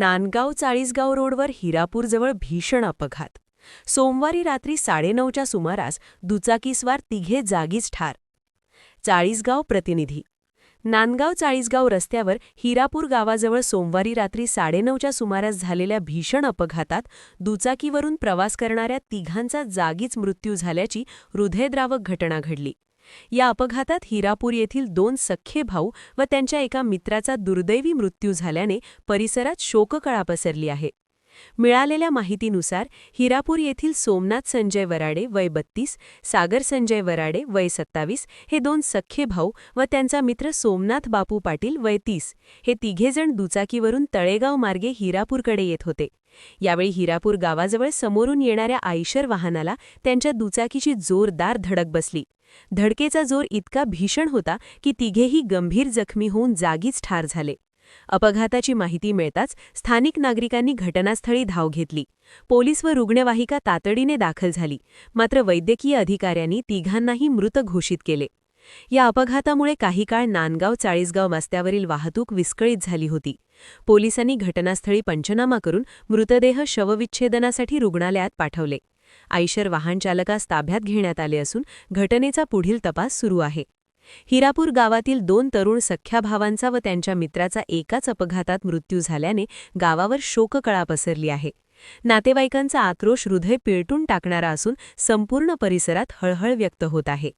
नांदगाव चाळीसगाव रोडवर हिरापूरजवळ भीषण अपघात. सोमवारी रात्री 9:30च्या सुमारास दुचाकीस्वार तिघे जागीच ठार. चाळीसगाव प्रतिनिधी. नांदगाव चाळीसगाव रस्त्यावर हिरापूर गावाजवळ सोमवारी रात्री 9:30च्या सुमारास झालेल्या भीषण अपघातात दुचाकीवरून प्रवास करणाऱ्या तिघांचा जागीच मृत्यू झाल्याची हृदयद्रावक घटना घडली. या अपघातात हिरापूर येथील 2 सख्खे भाऊ व त्यांच्या एका मित्राचा दुर्दैवी मृत्यू झाल्याने परिसरात शोककळा पसरली आहे. मिळालेल्या माहितीनुसार हिरापूर येथील सोमनाथ संजय वराडे वय 32, सागर संजय वराडे वय 27 हे 2 सख्खे भाऊ व त्यांचा मित्र सोमनाथ बापू पाटील वय 30 हे तिघेजण दुचाकीवरून तळेगाव मार्गे हिरापूरकडे येत होते. यावेळी हिरापूर गावाजवळ समोरून येणाऱ्या आयशर वाहनाला त्यांच्या दुचाकीची जोरदार धडक बसली. धडकेचा जोर इतका भीषण होता की तिघेही गंभीर जखमी होऊन जागीच ठार झाले. अपघाताची माहिती मिळताच स्थानिक नागरिकांनी घटनास्थळी धाव घेतली. पोलीस व रुग्णवाहिका तातडीने दाखल झाली, मात्र वैद्यकीय अधिकाऱ्यांनी तिघांनाही मृत घोषित केले. या अपघातामुळे काही काळ नांदगाव चाळीसगाव रस्त्यावरील वाहतूक विस्कळीत झाली होती. पोलिसांनी घटनास्थळी पंचनामा करून मृतदेह शवविच्छेदनासाठी रुग्णालयात पाठवले. आयशर वाहनचालकास ताब्यात घेण्यात आले असून घटनेचा पुढील तपास सुरू आहे. हिरापूर गावातील 2 तरुण सख्ख्या भावांचा व त्यांच्या मित्राचा एकाच अपघातात मृत्यू झाल्याने गावावर शोककळा पसरली आहे. नातेवाईकांचा आक्रोश हृदय पिळटून टाकणारा असून संपूर्ण परिसरात हळहळ व्यक्त होत आहे.